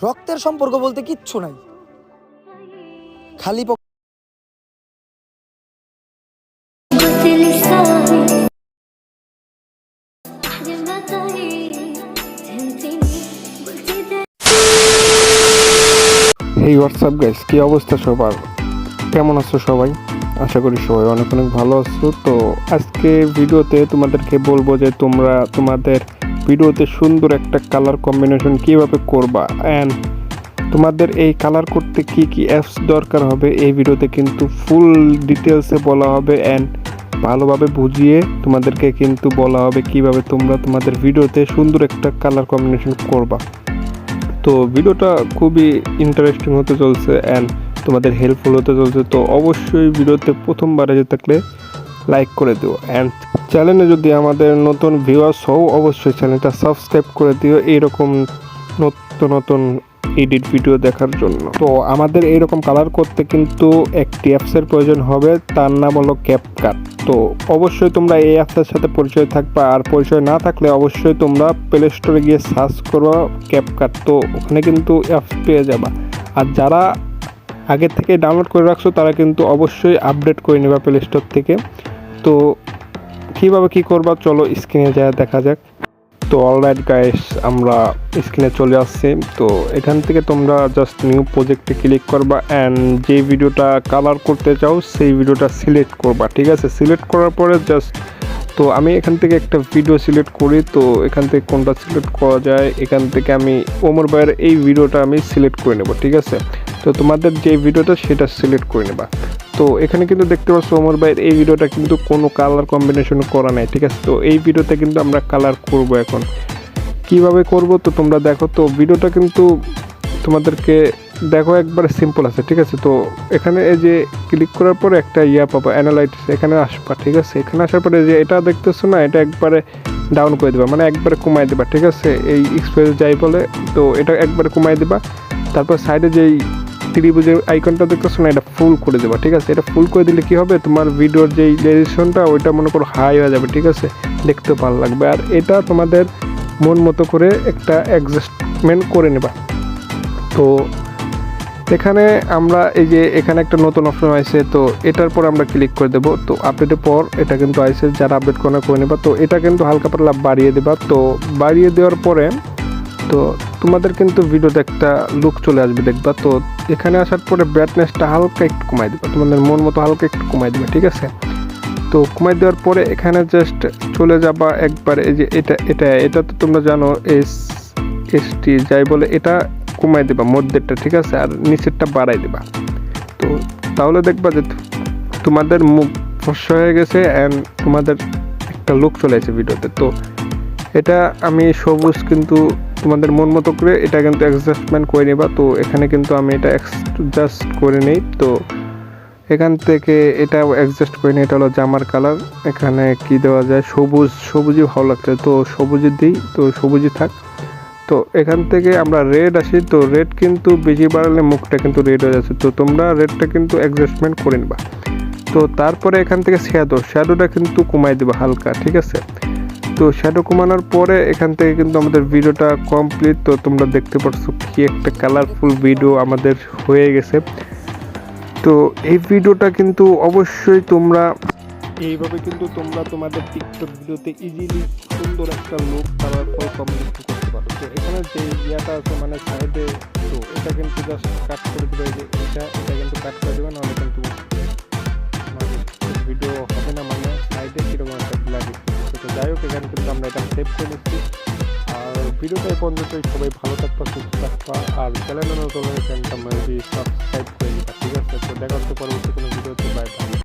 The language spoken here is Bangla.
রক্তের সম্পর্ক বলতে কিচ্ছু নাই, খালি এই হোয়াটসঅ্যাপ গাইস, কি অবস্থা সবার? কেমন আছো সবাই? আশা করি সবাই অনেক অনেক ভালো আছো। তো আজকে ভিডিওতে তোমাদেরকে বলবো যে তোমরা তোমাদের ভিডিওতে সুন্দর একটা কালার কম্বিনেশন কিভাবে করবা, অ্যান্ড তোমাদের এই কালার করতে কি কি অ্যাপস দরকার হবে এই ভিডিওতে কিন্তু ফুল ডিটেলসে বলা হবে, অ্যান্ড ভালোভাবে বুঝিয়ে তোমাদেরকে কিন্তু বলা হবে কিভাবে তোমরা তোমাদের ভিডিওতে সুন্দর একটা কালার কম্বিনেশন করবা। তো ভিডিওটা খুবই ইন্টারেস্টিং হতে চলছে অ্যান্ড তোমাদের হেল্পফুল হতে চলছে। তো অবশ্যই ভিডিওতে প্রথমবার এসে থাকলে লাইক করে দিও, অ্যান্ড চ্যানেলে যদি আমাদের নতুন ভিউয়ার্স হও অবশ্যই চ্যানেলটা সাবস্ক্রাইব করে দিও এইরকম নতুন নতুন এডিট ভিডিও দেখার জন্য। তো আমাদের এইরকম কালার করতে কিন্তু একটি অ্যাপসের প্রয়োজন হবে, তার নাম হলো ক্যাপকাট। তো অবশ্যই তোমরা এই অ্যাপসের সাথে পরিচয় থাকবা, আর পরিচয় না থাকলে অবশ্যই তোমরা প্লে স্টোরে গিয়ে সার্চ করো ক্যাপকাট, তো ওখানে কিন্তু অ্যাপস পেয়ে যাবা। আর যারা আগে থেকে ডাউনলোড করে রাখছো তারা কিন্তু অবশ্যই আপডেট করে নেবা প্লে স্টোর থেকে। তো কীভাবে কী করবা চলো স্ক্রিনে যা দেখা যাক। তো অলরাইট গাইস, আমরা স্ক্রিনে চলে আসছি। তো এখান থেকে তোমরা জাস্ট নিউ প্রজেক্টে ক্লিক করবা, অ্যান্ড যে ভিডিওটা কালার করতে চাও সেই ভিডিওটা সিলেক্ট করবা, ঠিক আছে? সিলেক্ট করার পরে জাস্ট, তো আমি এখান থেকে একটা ভিডিও সিলেক্ট করি। তো এখান থেকে কোনটা সিলেক্ট করা যায়, এখান থেকে আমি ওমর ভাইয়ের এই ভিডিওটা আমি সিলেক্ট করে নেব, ঠিক আছে? তো তোমাদের যে ভিডিওটা সেটা সিলেক্ট করে নেবা। তো এখানে কিন্তু দেখতে পাচ্ছ ওমর ভাইয়ের এই ভিডিওটা কিন্তু কোনো কালার কম্বিনেশন করা নাই, ঠিক আছে? তো এই ভিডিওতে কিন্তু আমরা কালার করব। এখন কিভাবে করব তো তোমরা দেখো। তো ভিডিওটা কিন্তু তোমাদেরকে দেখো একবারে সিম্পল আছে, ঠিক আছে? তো এখানে এই যে ক্লিক করার পরে একটা পাবো অ্যানালাইট, এখানে আসবা, ঠিক আছে? এখানে আসার পরে যে এটা দেখতেছো না, এটা একবারে ডাউন করে দেবা, মানে একবারে কমাই দেবা, ঠিক আছে? এই এক্সপ্রেস যাই বলে, তো এটা একবারে কমাই দেবা। তারপর সাইডে যেই ত্রিভুজের আইকনটা দেখতেছো না, এটা ফুল করে দেবা, ঠিক আছে? এটা ফুল করে দিলে কি হবে, তোমার ভিডিওর যেই রেজুলেশনটা ওইটা মনে করো হাই হয়ে যাবে, ঠিক আছে? দেখতে ভালো লাগবে। আর এটা তোমাদের মন মতো করে একটা অ্যাডজাস্টমেন্ট করে নেবা। তো এখানে আমরা এই যে এখানে একটা নতুন অপশন আছে, তো এটার পর আমরা ক্লিক করে দেবো। তো আপডেটের পর এটা কিন্তু আইসে, যারা আপডেট করে নেবা। তো এটা কিন্তু হালকা পাতলা বাড়িয়ে দেবা। তো বাড়িয়ে দেওয়ার পরে তো তোমাদের কিন্তু ভিডিওতে একটা লুক চলে আসবে, দেখবা। তো এখানে আসার পরে ব্রাইটনেসটা হালকা একটু কমাই দেবা, তোমাদের মন মতো হালকা একটু কমাই দেবা, ঠিক আছে? তো কমাই দেওয়ার পরে এখানে জাস্ট চলে যাবা একবার। এই যে এটা তো তোমরা জানো এসটি যাই বলে, এটা কমাই দেবা মধ্যেরটা, ঠিক আছে? আর নিচেরটা বাড়াই দেবা। তো তাহলে দেখবা যে তোমাদের মুখ ফর্সা হয়ে গেছে অ্যান্ড তোমাদের একটা লুক চলে আসে ভিডিওতে। তো এটা আমি সবুজ কিন্তু তোমাদের মন মতো করে এটা কিন্তু অ্যাডজাস্টমেন্ট করে নেবা। তো এখানে কিন্তু আমি এটা অ্যাডজাস্ট করে নেই। তো এখান থেকে এটা অ্যাডজাস্ট করে নিই। এটা হলো জামার কালার, এখানে কি দেওয়া যায়, সবুজই ভালো লাগছে, তো সবুজই দিই, তো সবুজই থাক। তো এখান থেকে আমরা রেড আসি। তো রেড কিন্তু বেশি বাড়ালে মুখটা কিন্তু রেড হয়ে যাচ্ছে, তো তোমরা রেডটা কিন্তু অ্যাডজাস্টমেন্ট করে নেবা। তো তারপরে এখান থেকে শ্যাডোটা কিন্তু কমাই দেবা হালকা, ঠিক আছে? তো শ্যাডো কমানোর পরে এখান থেকে কিন্তু আমাদের ভিডিওটা কমপ্লিট। তো তোমরা দেখতে পাচ্ছ কি একটা কালারফুল ভিডিও আমাদের হয়ে গেছে। তো এই ভিডিওটা কিন্তু অবশ্যই তোমরা এইভাবে কিন্তু তোমরা তোমাদের টিকটক ভিডিওতে ইজিলি সুন্দর একটা লুক কালারফুল কম্বিনেশন করতে পারো। তো এখানে যে ইয়াটা আছে মানে সাইডে, তো এটা কিন্তু জাস্ট কাট করে দেবে, যে এটা কিন্তু কাট করে দেবে, নাহলে কিন্তু ভিডিও হবে না, মানে সাইডে কীরকম একটা ব্ল্যাক। তো যাই হোক, এখানে কিন্তু আমরা এটা সেভ করে নিচ্ছি। আর ভিডিওটা এই পর্যন্তই। সবাই ভালো থাকবা, সুস্থ থাকবা, আর চ্যানেলে নতুন চ্যানেলটা সাবস্ক্রাইব করে দিবা, ঠিক আছে? তো দেখা হচ্ছে পরবর্তী কোনো ভিডিওতে। Bye bye.